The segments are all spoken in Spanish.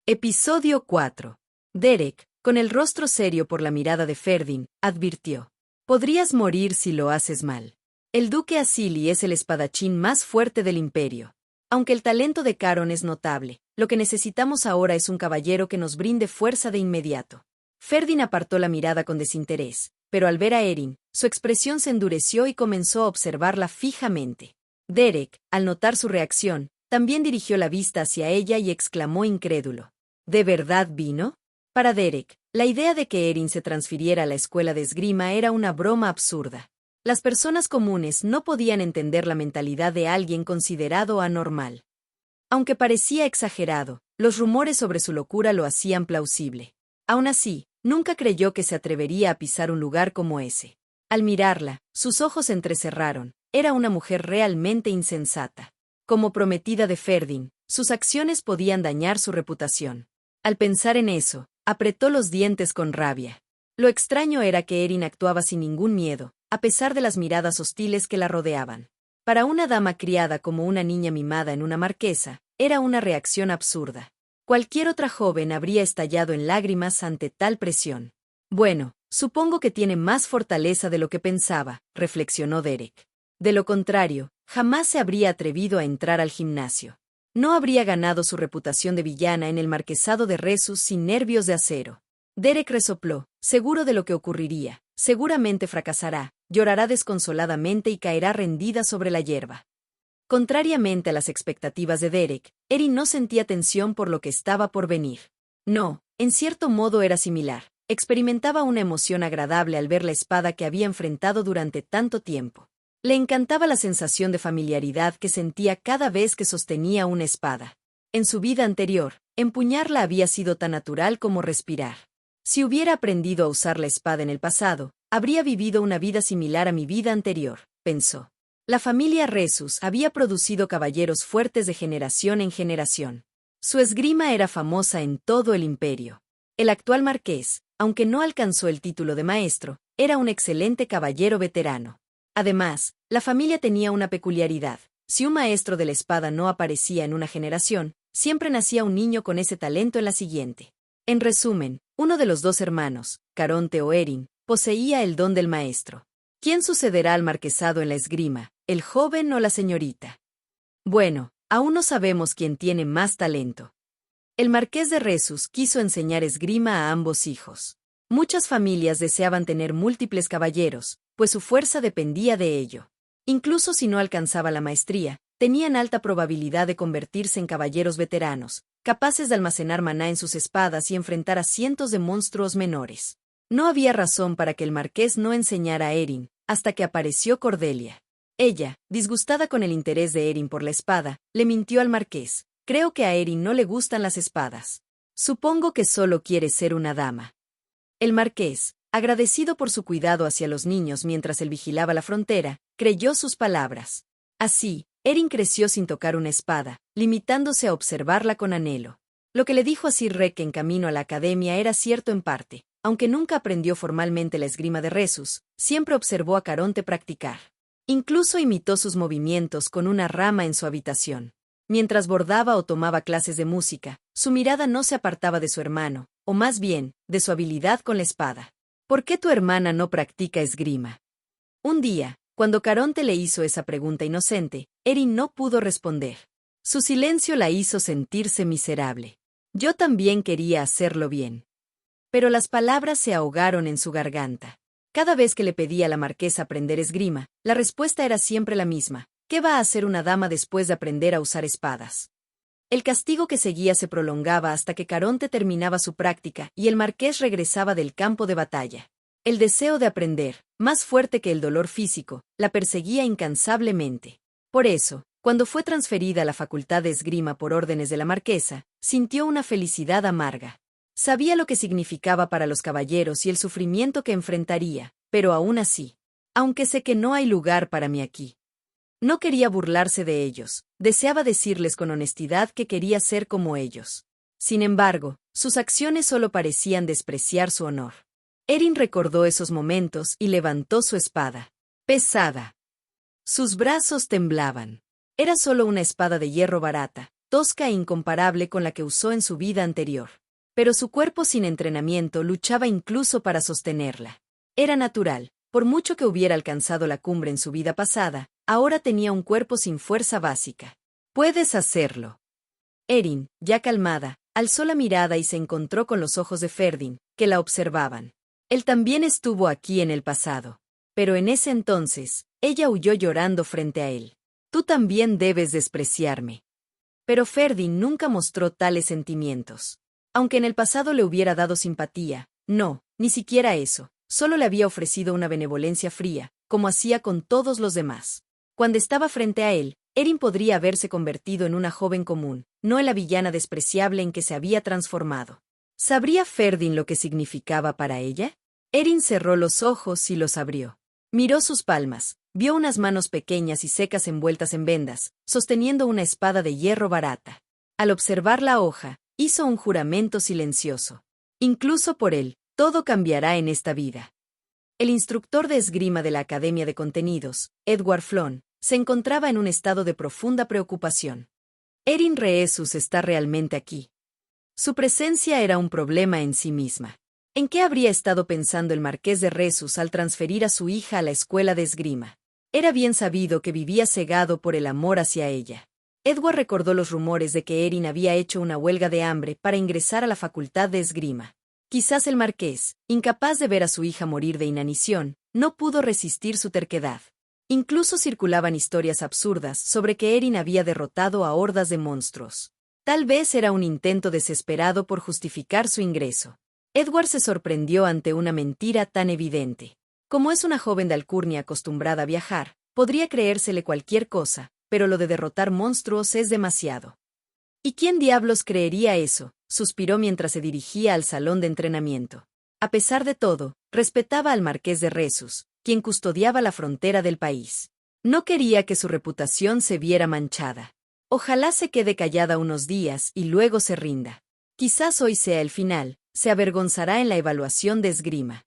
Episodio 4. Derek, con el rostro serio por la mirada de Ferdin, advirtió. Podrías morir si lo haces mal. El duque Asili es el espadachín más fuerte del imperio. Aunque el talento de Caron es notable, lo que necesitamos ahora es un caballero que nos brinde fuerza de inmediato. Ferdin apartó la mirada con desinterés, pero al ver a Erin, su expresión se endureció y comenzó a observarla fijamente. Derek, al notar su reacción, también dirigió la vista hacia ella y exclamó incrédulo. ¿De verdad vino? Para Derek, la idea de que Erin se transfiriera a la escuela de esgrima era una broma absurda. Las personas comunes no podían entender la mentalidad de alguien considerado anormal. Aunque parecía exagerado, los rumores sobre su locura lo hacían plausible. Aún así, nunca creyó que se atrevería a pisar un lugar como ese. Al mirarla, sus ojos se entrecerraron. Era una mujer realmente insensata. Como prometida de Ferdin, sus acciones podían dañar su reputación. Al pensar en eso, apretó los dientes con rabia. Lo extraño era que Erin actuaba sin ningún miedo, a pesar de las miradas hostiles que la rodeaban. Para una dama criada como una niña mimada en una marquesa, era una reacción absurda. Cualquier otra joven habría estallado en lágrimas ante tal presión. Bueno, supongo que tiene más fortaleza de lo que pensaba, reflexionó Derek. De lo contrario, jamás se habría atrevido a entrar al gimnasio. No habría ganado su reputación de villana en el marquesado de Resus sin nervios de acero. Derek resopló, seguro de lo que ocurriría. Seguramente fracasará, llorará desconsoladamente y caerá rendida sobre la hierba. Contrariamente a las expectativas de Derek, Erin no sentía tensión por lo que estaba por venir. No, en cierto modo era similar. Experimentaba una emoción agradable al ver la espada que había enfrentado durante tanto tiempo. Le encantaba la sensación de familiaridad que sentía cada vez que sostenía una espada. En su vida anterior, empuñarla había sido tan natural como respirar. Si hubiera aprendido a usar la espada en el pasado, habría vivido una vida similar a mi vida anterior, pensó. La familia Resus había producido caballeros fuertes de generación en generación. Su esgrima era famosa en todo el imperio. El actual marqués, aunque no alcanzó el título de maestro, era un excelente caballero veterano. Además, la familia tenía una peculiaridad. Si un maestro de la espada no aparecía en una generación, siempre nacía un niño con ese talento en la siguiente. En resumen, uno de los dos hermanos, Caronte o Erin, poseía el don del maestro. ¿Quién sucederá al marquesado en la esgrima, el joven o la señorita? Bueno, aún no sabemos quién tiene más talento. El marqués de Resus quiso enseñar esgrima a ambos hijos. Muchas familias deseaban tener múltiples caballeros, pues su fuerza dependía de ello. Incluso si no alcanzaba la maestría, tenían alta probabilidad de convertirse en caballeros veteranos, capaces de almacenar maná en sus espadas y enfrentar a cientos de monstruos menores. No había razón para que el marqués no enseñara a Erin, hasta que apareció Cordelia. Ella, disgustada con el interés de Erin por la espada, le mintió al marqués. Creo que a Erin no le gustan las espadas. Supongo que solo quiere ser una dama. El marqués, agradecido por su cuidado hacia los niños mientras él vigilaba la frontera, creyó sus palabras. Así, Erin creció sin tocar una espada, limitándose a observarla con anhelo. Lo que le dijo a Sir Rek en camino a la academia era cierto en parte. Aunque nunca aprendió formalmente la esgrima de Resus, siempre observó a Caronte practicar. Incluso imitó sus movimientos con una rama en su habitación. Mientras bordaba o tomaba clases de música, su mirada no se apartaba de su hermano, o más bien, de su habilidad con la espada. ¿Por qué tu hermana no practica esgrima? Un día, cuando Caronte le hizo esa pregunta inocente, Erin no pudo responder. Su silencio la hizo sentirse miserable. Yo también quería hacerlo bien. Pero las palabras se ahogaron en su garganta. Cada vez que le pedía a la marquesa aprender esgrima, la respuesta era siempre la misma. ¿Qué va a hacer una dama después de aprender a usar espadas? El castigo que seguía se prolongaba hasta que Caronte terminaba su práctica y el marqués regresaba del campo de batalla. El deseo de aprender, más fuerte que el dolor físico, la perseguía incansablemente. Por eso, cuando fue transferida a la facultad de esgrima por órdenes de la marquesa, sintió una felicidad amarga. Sabía lo que significaba para los caballeros y el sufrimiento que enfrentaría, pero aún así. Aunque sé que no hay lugar para mí aquí. No quería burlarse de ellos, deseaba decirles con honestidad que quería ser como ellos. Sin embargo, sus acciones solo parecían despreciar su honor. Erin recordó esos momentos y levantó su espada. Pesada. Sus brazos temblaban. Era solo una espada de hierro barata, tosca e incomparable con la que usó en su vida anterior. Pero su cuerpo sin entrenamiento luchaba incluso para sostenerla. Era natural, por mucho que hubiera alcanzado la cumbre en su vida pasada, ahora tenía un cuerpo sin fuerza básica. Puedes hacerlo. Erin, ya calmada, alzó la mirada y se encontró con los ojos de Ferdin, que la observaban. Él también estuvo aquí en el pasado. Pero en ese entonces, ella huyó llorando frente a él. Tú también debes despreciarme. Pero Ferdin nunca mostró tales sentimientos. Aunque en el pasado le hubiera dado simpatía, no, ni siquiera eso, solo le había ofrecido una benevolencia fría, como hacía con todos los demás. Cuando estaba frente a él, Erin podría haberse convertido en una joven común, no en la villana despreciable en que se había transformado. ¿Sabría Ferdin lo que significaba para ella? Erin cerró los ojos y los abrió. Miró sus palmas, vio unas manos pequeñas y secas envueltas en vendas, sosteniendo una espada de hierro barata. Al observar la hoja, hizo un juramento silencioso. Incluso por él, todo cambiará en esta vida. El instructor de esgrima de la Academia de Contenidos, Edward Flon, se encontraba en un estado de profunda preocupación. Erin Rhesus está realmente aquí. Su presencia era un problema en sí misma. ¿En qué habría estado pensando el marqués de Rhesus al transferir a su hija a la escuela de esgrima? Era bien sabido que vivía cegado por el amor hacia ella. Edward recordó los rumores de que Erin había hecho una huelga de hambre para ingresar a la facultad de esgrima. Quizás el marqués, incapaz de ver a su hija morir de inanición, no pudo resistir su terquedad. Incluso circulaban historias absurdas sobre que Erin había derrotado a hordas de monstruos. Tal vez era un intento desesperado por justificar su ingreso. Edward se sorprendió ante una mentira tan evidente. Como es una joven de alcurnia acostumbrada a viajar, podría creérsele cualquier cosa, pero lo de derrotar monstruos es demasiado. ¿Y quién diablos creería eso?, suspiró mientras se dirigía al salón de entrenamiento. A pesar de todo, respetaba al marqués de Rhesus, quien custodiaba la frontera del país. No quería que su reputación se viera manchada. Ojalá se quede callada unos días y luego se rinda. Quizás hoy sea el final, se avergonzará en la evaluación de esgrima.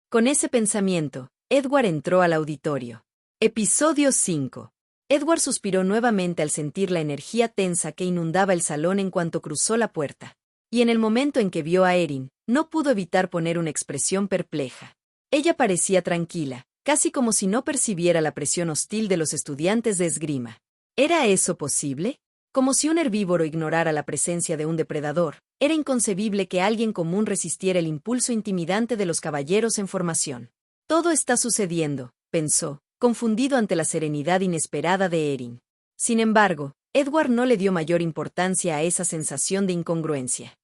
Con ese pensamiento, Edward entró al auditorio. Episodio 5. Edward suspiró nuevamente al sentir la energía tensa que inundaba el salón en cuanto cruzó la puerta. Y en el momento en que vio a Erin, no pudo evitar poner una expresión perpleja. Ella parecía tranquila, casi como si no percibiera la presión hostil de los estudiantes de esgrima. ¿Era eso posible? Como si un herbívoro ignorara la presencia de un depredador, era inconcebible que alguien común resistiera el impulso intimidante de los caballeros en formación. Todo está sucediendo, pensó, confundido ante la serenidad inesperada de Erin. Sin embargo, Edward no le dio mayor importancia a esa sensación de incongruencia.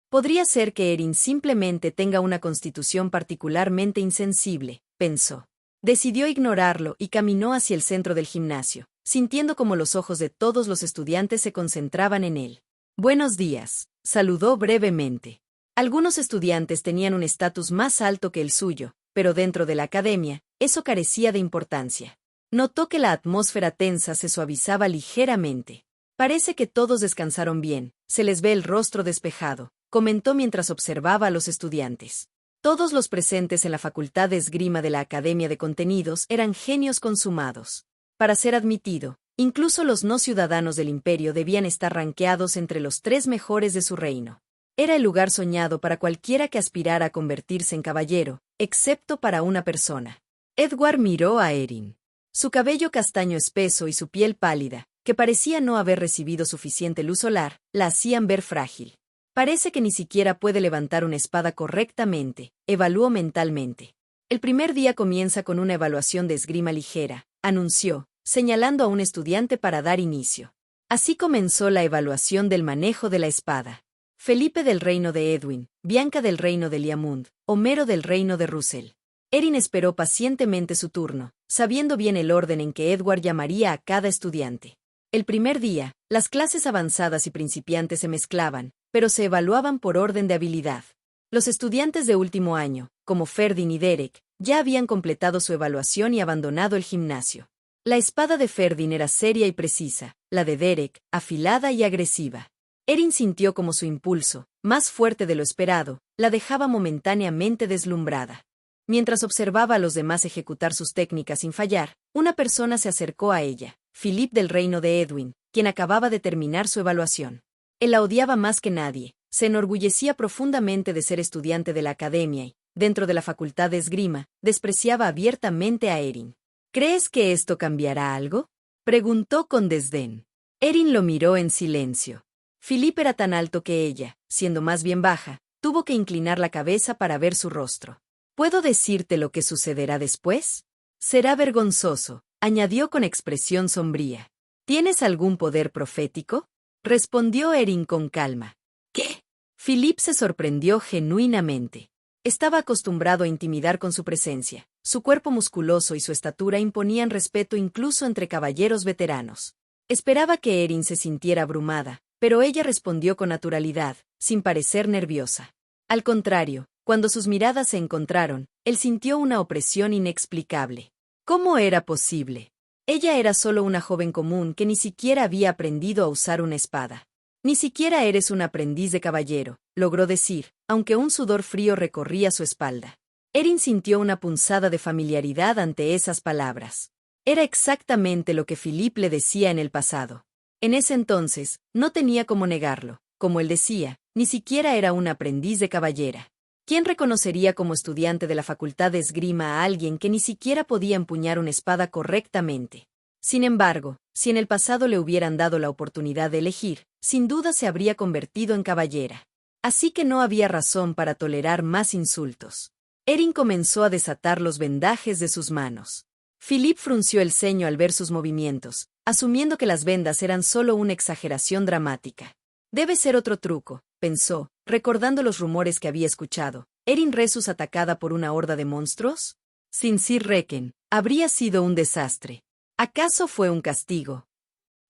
Podría ser que Erin simplemente tenga una constitución particularmente insensible, pensó. Decidió ignorarlo y caminó hacia el centro del gimnasio, sintiendo como los ojos de todos los estudiantes se concentraban en él. Buenos días, saludó brevemente. Algunos estudiantes tenían un estatus más alto que el suyo, pero dentro de la academia, eso carecía de importancia. Notó que la atmósfera tensa se suavizaba ligeramente. Parece que todos descansaron bien, se les ve el rostro despejado, comentó mientras observaba a los estudiantes. Todos los presentes en la Facultad de Esgrima de la Academia de Contenidos eran genios consumados. Para ser admitido, incluso los no ciudadanos del imperio debían estar ranqueados entre los 3 mejores de su reino. Era el lugar soñado para cualquiera que aspirara a convertirse en caballero, excepto para una persona. Edward miró a Erin. Su cabello castaño espeso y su piel pálida, que parecía no haber recibido suficiente luz solar, la hacían ver frágil. Parece que ni siquiera puede levantar una espada correctamente, evaluó mentalmente. El primer día comienza con una evaluación de esgrima ligera, anunció, señalando a un estudiante para dar inicio. Así comenzó la evaluación del manejo de la espada. Felipe del reino de Edwin, Bianca del reino de Liamund, Homero del reino de Russell. Erin esperó pacientemente su turno, sabiendo bien el orden en que Edward llamaría a cada estudiante. El primer día, las clases avanzadas y principiantes se mezclaban, pero se evaluaban por orden de habilidad. Los estudiantes de último año, como Ferdin y Derek, ya habían completado su evaluación y abandonado el gimnasio. La espada de Ferdin era seria y precisa, la de Derek, afilada y agresiva. Erin sintió como su impulso, más fuerte de lo esperado, la dejaba momentáneamente deslumbrada. Mientras observaba a los demás ejecutar sus técnicas sin fallar, una persona se acercó a ella, Philip del reino de Edwin, quien acababa de terminar su evaluación. Él la odiaba más que nadie, se enorgullecía profundamente de ser estudiante de la academia y, dentro de la facultad de esgrima, despreciaba abiertamente a Erin. ¿Crees que esto cambiará algo?, preguntó con desdén. Erin lo miró en silencio. Philip era tan alto que ella, siendo más bien baja, tuvo que inclinar la cabeza para ver su rostro. ¿Puedo decirte lo que sucederá después? Será vergonzoso, añadió con expresión sombría. ¿Tienes algún poder profético?, respondió Erin con calma. ¿Qué? Philip se sorprendió genuinamente. Estaba acostumbrado a intimidar con su presencia. Su cuerpo musculoso y su estatura imponían respeto incluso entre caballeros veteranos. Esperaba que Erin se sintiera abrumada, pero ella respondió con naturalidad, sin parecer nerviosa. Al contrario, cuando sus miradas se encontraron, él sintió una opresión inexplicable. ¿Cómo era posible? Ella era solo una joven común que ni siquiera había aprendido a usar una espada. Ni siquiera eres un aprendiz de caballero, logró decir, aunque un sudor frío recorría su espalda. Erin sintió una punzada de familiaridad ante esas palabras. Era exactamente lo que Philip le decía en el pasado. En ese entonces, no tenía cómo negarlo. Como él decía, ni siquiera era un aprendiz de caballera. ¿Quién reconocería como estudiante de la facultad de esgrima a alguien que ni siquiera podía empuñar una espada correctamente? Sin embargo, si en el pasado le hubieran dado la oportunidad de elegir, sin duda se habría convertido en caballera. Así que no había razón para tolerar más insultos. Erin comenzó a desatar los vendajes de sus manos. Philip frunció el ceño al ver sus movimientos, asumiendo que las vendas eran solo una exageración dramática. Debe ser otro truco, pensó, recordando los rumores que había escuchado. ¿Erin Resus atacada por una horda de monstruos? Sin Sir Requen, habría sido un desastre. ¿Acaso fue un castigo?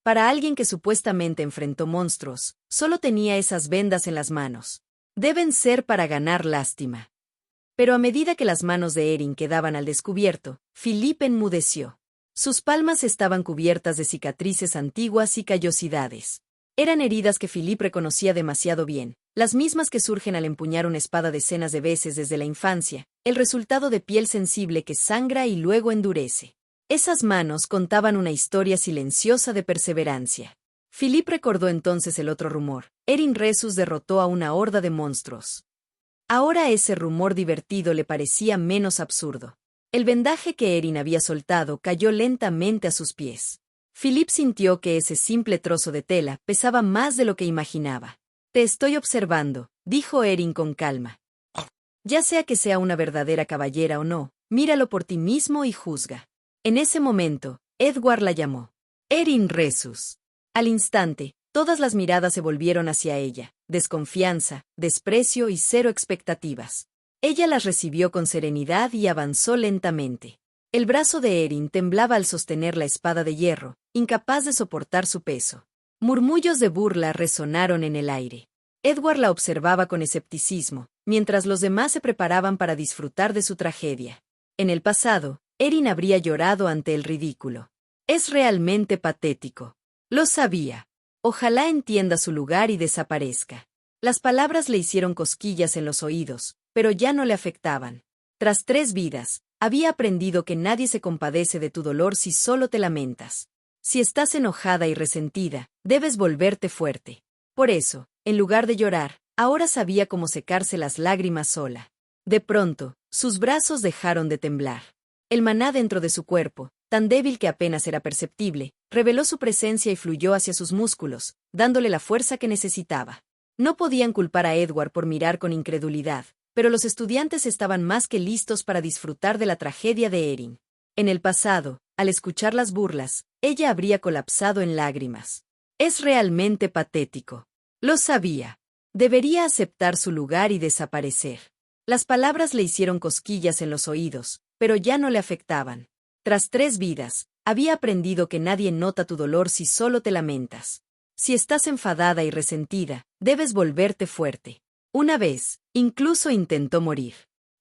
Para alguien que supuestamente enfrentó monstruos, solo tenía esas vendas en las manos. Deben ser para ganar lástima. Pero a medida que las manos de Erin quedaban al descubierto, Philip enmudeció. Sus palmas estaban cubiertas de cicatrices antiguas y callosidades. Eran heridas que Philip reconocía demasiado bien, las mismas que surgen al empuñar una espada decenas de veces desde la infancia, el resultado de piel sensible que sangra y luego endurece. Esas manos contaban una historia silenciosa de perseverancia. Philip recordó entonces el otro rumor. Erin Resus derrotó a una horda de monstruos. Ahora ese rumor divertido le parecía menos absurdo. El vendaje que Erin había soltado cayó lentamente a sus pies. Philip sintió que ese simple trozo de tela pesaba más de lo que imaginaba. «Te estoy observando», dijo Erin con calma. «Ya sea que sea una verdadera caballera o no, míralo por ti mismo y juzga». En ese momento, Edward la llamó. Erin Resus. Al instante, todas las miradas se volvieron hacia ella, desconfianza, desprecio y cero expectativas. Ella las recibió con serenidad y avanzó lentamente. El brazo de Erin temblaba al sostener la espada de hierro, incapaz de soportar su peso. Murmullos de burla resonaron en el aire. Edward la observaba con escepticismo, mientras los demás se preparaban para disfrutar de su tragedia. En el pasado, Erin habría llorado ante el ridículo. Es realmente patético. Lo sabía. Ojalá entienda su lugar y desaparezca. Las palabras le hicieron cosquillas en los oídos, pero ya no le afectaban. Tras 3 vidas, había aprendido que nadie se compadece de tu dolor si solo te lamentas. Si estás enojada y resentida, debes volverte fuerte. Por eso, en lugar de llorar, ahora sabía cómo secarse las lágrimas sola. De pronto, sus brazos dejaron de temblar. El maná dentro de su cuerpo, tan débil que apenas era perceptible, reveló su presencia y fluyó hacia sus músculos, dándole la fuerza que necesitaba. No podían culpar a Edward por mirar con incredulidad, pero los estudiantes estaban más que listos para disfrutar de la tragedia de Erin. En el pasado, al escuchar las burlas, ella habría colapsado en lágrimas. Es realmente patético. Lo sabía. Debería aceptar su lugar y desaparecer. Las palabras le hicieron cosquillas en los oídos, pero ya no le afectaban. Tras 3 vidas, había aprendido que nadie nota tu dolor si solo te lamentas. Si estás enfadada y resentida, debes volverte fuerte. Una vez, incluso intentó morir.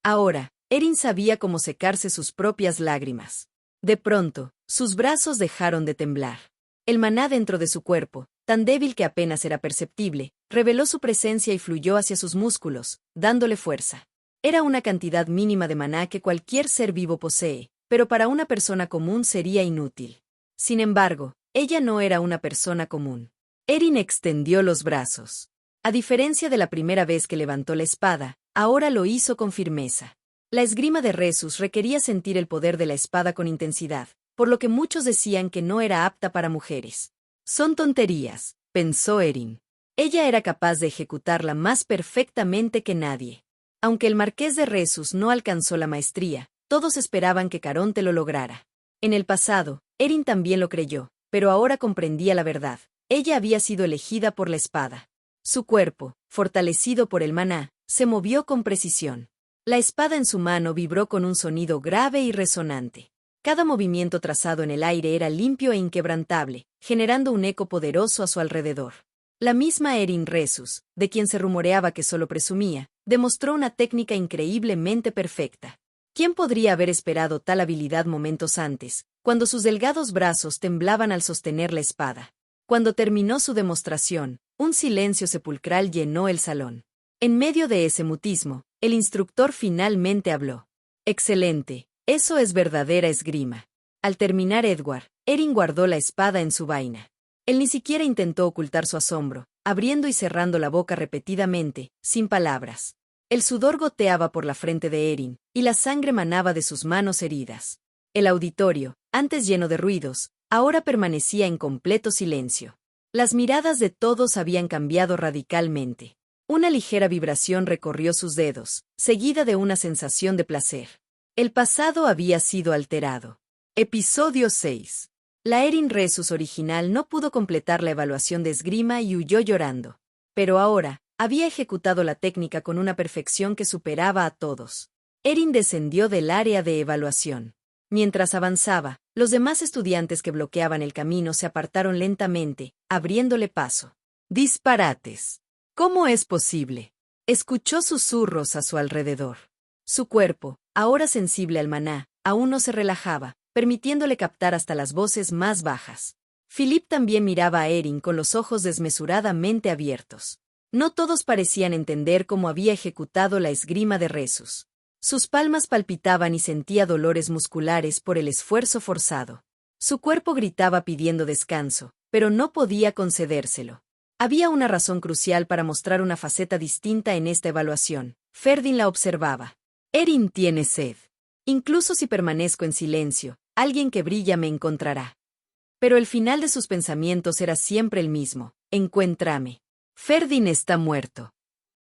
Ahora, Erin sabía cómo secarse sus propias lágrimas. De pronto, sus brazos dejaron de temblar. El maná dentro de su cuerpo, tan débil que apenas era perceptible, reveló su presencia y fluyó hacia sus músculos, dándole fuerza. Era una cantidad mínima de maná que cualquier ser vivo posee, pero para una persona común sería inútil. Sin embargo, ella no era una persona común. Erin extendió los brazos. A diferencia de la primera vez que levantó la espada, ahora lo hizo con firmeza. La esgrima de Resus requería sentir el poder de la espada con intensidad, por lo que muchos decían que no era apta para mujeres. Son tonterías, pensó Erin. Ella era capaz de ejecutarla más perfectamente que nadie. Aunque el marqués de Resus no alcanzó la maestría, todos esperaban que Caronte lo lograra. En el pasado, Erin también lo creyó, pero ahora comprendía la verdad. Ella había sido elegida por la espada. Su cuerpo, fortalecido por el maná, se movió con precisión. La espada en su mano vibró con un sonido grave y resonante. Cada movimiento trazado en el aire era limpio e inquebrantable, generando un eco poderoso a su alrededor. La misma Erin Resus, de quien se rumoreaba que solo presumía, demostró una técnica increíblemente perfecta. ¿Quién podría haber esperado tal habilidad momentos antes, cuando sus delgados brazos temblaban al sostener la espada? Cuando terminó su demostración, un silencio sepulcral llenó el salón. En medio de ese mutismo, el instructor finalmente habló. «Excelente, eso es verdadera esgrima». Al terminar Edward, Erin guardó la espada en su vaina. Él ni siquiera intentó ocultar su asombro, abriendo y cerrando la boca repetidamente, sin palabras. El sudor goteaba por la frente de Erin, y la sangre manaba de sus manos heridas. El auditorio, antes lleno de ruidos, ahora permanecía en completo silencio. Las miradas de todos habían cambiado radicalmente. Una ligera vibración recorrió sus dedos, seguida de una sensación de placer. El pasado había sido alterado. Episodio 6. La Erin Resus original no pudo completar la evaluación de esgrima y huyó llorando. Pero ahora, había ejecutado la técnica con una perfección que superaba a todos. Erin descendió del área de evaluación. Mientras avanzaba, los demás estudiantes que bloqueaban el camino se apartaron lentamente, abriéndole paso. Disparates. ¿Cómo es posible? Escuchó susurros a su alrededor. Su cuerpo, ahora sensible al maná, aún no se relajaba, permitiéndole captar hasta las voces más bajas. Philip también miraba a Erin con los ojos desmesuradamente abiertos. No todos parecían entender cómo había ejecutado la esgrima de Resus. Sus palmas palpitaban y sentía dolores musculares por el esfuerzo forzado. Su cuerpo gritaba pidiendo descanso, pero no podía concedérselo. Había una razón crucial para mostrar una faceta distinta en esta evaluación. Ferdin la observaba. Erin tiene sed. Incluso si permanezco en silencio, alguien que brilla me encontrará. Pero el final de sus pensamientos era siempre el mismo. Encuéntrame. Ferdin está muerto.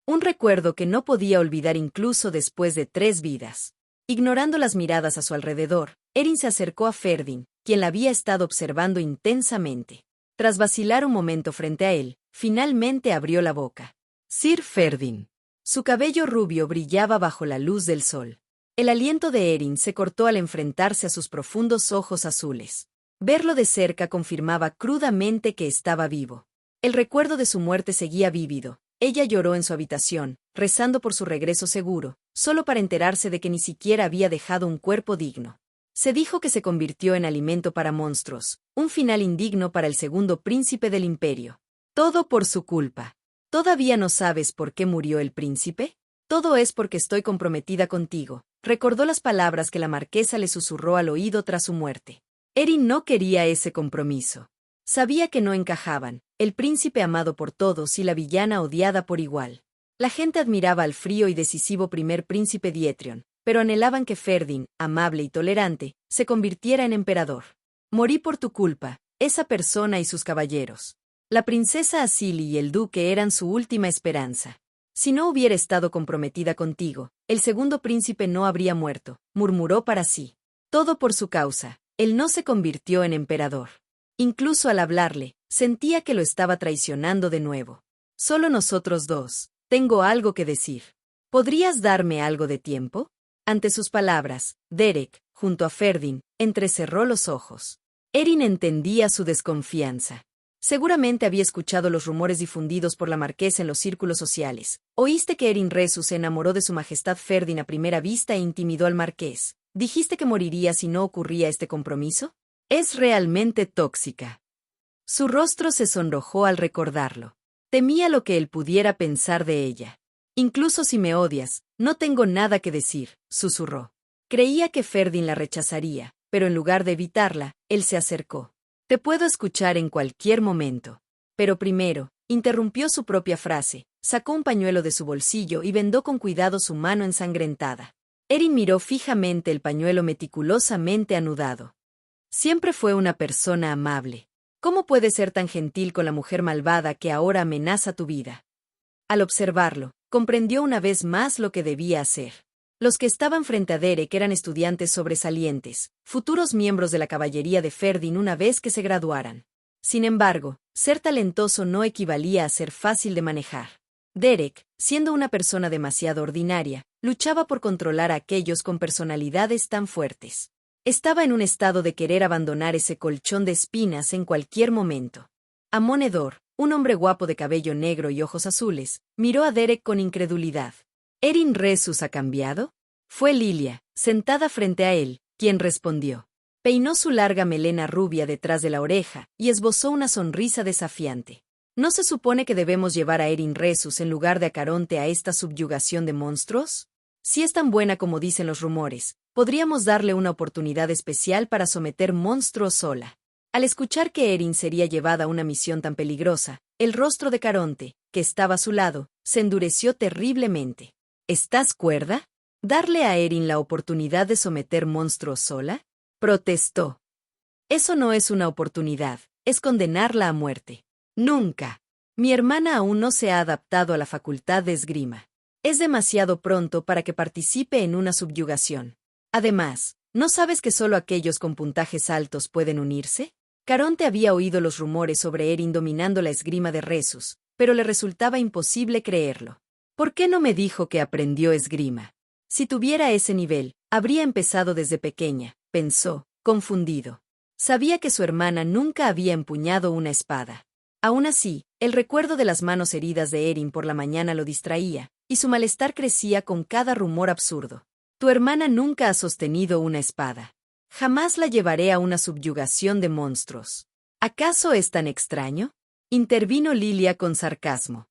Un recuerdo que no podía olvidar incluso después de 3 vidas. Ignorando las miradas a su alrededor, Erin se acercó a Ferdin, quien la había estado observando intensamente. Tras vacilar un momento frente a él, finalmente abrió la boca. Sir Ferdin. Su cabello rubio brillaba bajo la luz del sol. El aliento de Erin se cortó al enfrentarse a sus profundos ojos azules. Verlo de cerca confirmaba crudamente que estaba vivo. El recuerdo de su muerte seguía vívido. Ella lloró en su habitación, rezando por su regreso seguro, solo para enterarse de que ni siquiera había dejado un cuerpo digno. Se dijo que se convirtió en alimento para monstruos, un final indigno para el segundo príncipe del imperio. Todo por su culpa. ¿Todavía no sabes por qué murió el príncipe? Todo es porque estoy comprometida contigo, recordó las palabras que la marquesa le susurró al oído tras su muerte. Erin no quería ese compromiso. Sabía que no encajaban, el príncipe amado por todos y la villana odiada por igual. La gente admiraba al frío y decisivo primer príncipe Dietrion, pero anhelaban que Ferdin, amable y tolerante, se convirtiera en emperador. Morí por tu culpa, esa persona y sus caballeros. La princesa Asili y el duque eran su última esperanza. Si no hubiera estado comprometida contigo, el segundo príncipe no habría muerto, murmuró para sí. Todo por su causa, él no se convirtió en emperador. Incluso al hablarle, sentía que lo estaba traicionando de nuevo. Solo nosotros dos. Tengo algo que decir. ¿Podrías darme algo de tiempo? Ante sus palabras, Derek, junto a Ferdin, entrecerró los ojos. Erin entendía su desconfianza. Seguramente había escuchado los rumores difundidos por la marquesa en los círculos sociales. Oíste que Erin Resus se enamoró de su majestad Ferdin a primera vista e intimidó al marqués. ¿Dijiste que moriría si no ocurría este compromiso? Es realmente tóxica. Su rostro se sonrojó al recordarlo. Temía lo que él pudiera pensar de ella. Incluso si me odias, no tengo nada que decir, susurró. Creía que Ferdin la rechazaría, pero en lugar de evitarla, él se acercó. Te puedo escuchar en cualquier momento. Pero primero, interrumpió su propia frase, sacó un pañuelo de su bolsillo y vendó con cuidado su mano ensangrentada. Erin miró fijamente el pañuelo meticulosamente anudado. Siempre fue una persona amable. ¿Cómo puede ser tan gentil con la mujer malvada que ahora amenaza tu vida? Al observarlo, comprendió una vez más lo que debía hacer. Los que estaban frente a Derek eran estudiantes sobresalientes, futuros miembros de la caballería de Ferdin una vez que se graduaran. Sin embargo, ser talentoso no equivalía a ser fácil de manejar. Derek, siendo una persona demasiado ordinaria, luchaba por controlar a aquellos con personalidades tan fuertes. Estaba en un estado de querer abandonar ese colchón de espinas en cualquier momento. Amonedor, un hombre guapo de cabello negro y ojos azules, miró a Derek con incredulidad. ¿Erin Resus ha cambiado? Fue Lilia, sentada frente a él, quien respondió. Peinó su larga melena rubia detrás de la oreja y esbozó una sonrisa desafiante. ¿No se supone que debemos llevar a Erin Resus en lugar de a Caronte a esta subyugación de monstruos? Si es tan buena como dicen los rumores, podríamos darle una oportunidad especial para someter monstruos sola. Al escuchar que Erin sería llevada a una misión tan peligrosa, el rostro de Caronte, que estaba a su lado, se endureció terriblemente. ¿Estás cuerda? ¿Darle a Erin la oportunidad de someter monstruos sola? Protestó. Eso no es una oportunidad, es condenarla a muerte. Nunca. Mi hermana aún no se ha adaptado a la facultad de esgrima. Es demasiado pronto para que participe en una subyugación. Además, ¿no sabes que solo aquellos con puntajes altos pueden unirse? Caronte había oído los rumores sobre Erin dominando la esgrima de Resus, pero le resultaba imposible creerlo. ¿Por qué no me dijo que aprendió esgrima? Si tuviera ese nivel, habría empezado desde pequeña, pensó, confundido. Sabía que su hermana nunca había empuñado una espada. Aún así, el recuerdo de las manos heridas de Erin por la mañana lo distraía, y su malestar crecía con cada rumor absurdo. Tu hermana nunca ha sostenido una espada. Jamás la llevaré a una subyugación de monstruos. ¿Acaso es tan extraño? Intervino Lilia con sarcasmo.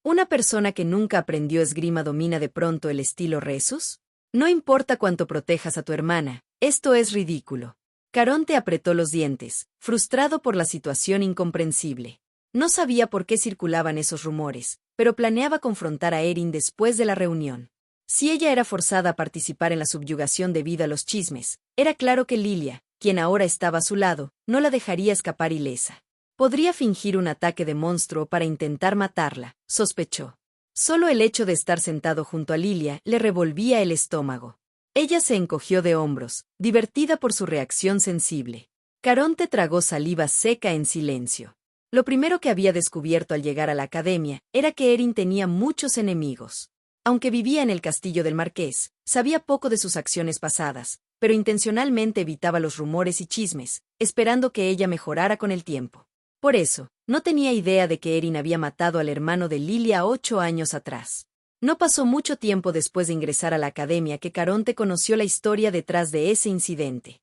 ¿Una persona que nunca aprendió esgrima domina de pronto el estilo Resus? No importa cuánto protejas a tu hermana, esto es ridículo. Caronte apretó los dientes, frustrado por la situación incomprensible. No sabía por qué circulaban esos rumores, pero planeaba confrontar a Erin después de la reunión. Si ella era forzada a participar en la subyugación debido a los chismes, era claro que Lilia, quien ahora estaba a su lado, no la dejaría escapar ilesa. Podría fingir un ataque de monstruo para intentar matarla, sospechó. Solo el hecho de estar sentado junto a Lilia le revolvía el estómago. Ella se encogió de hombros, divertida por su reacción sensible. Caronte tragó saliva seca en silencio. Lo primero que había descubierto al llegar a la academia era que Erin tenía muchos enemigos. Aunque vivía en el castillo del marqués, sabía poco de sus acciones pasadas, pero intencionalmente evitaba los rumores y chismes, esperando que ella mejorara con el tiempo. Por eso, no tenía idea de que Erin había matado al hermano de Lilia 8 años atrás. No pasó mucho tiempo después de ingresar a la academia que Caronte conoció la historia detrás de ese incidente.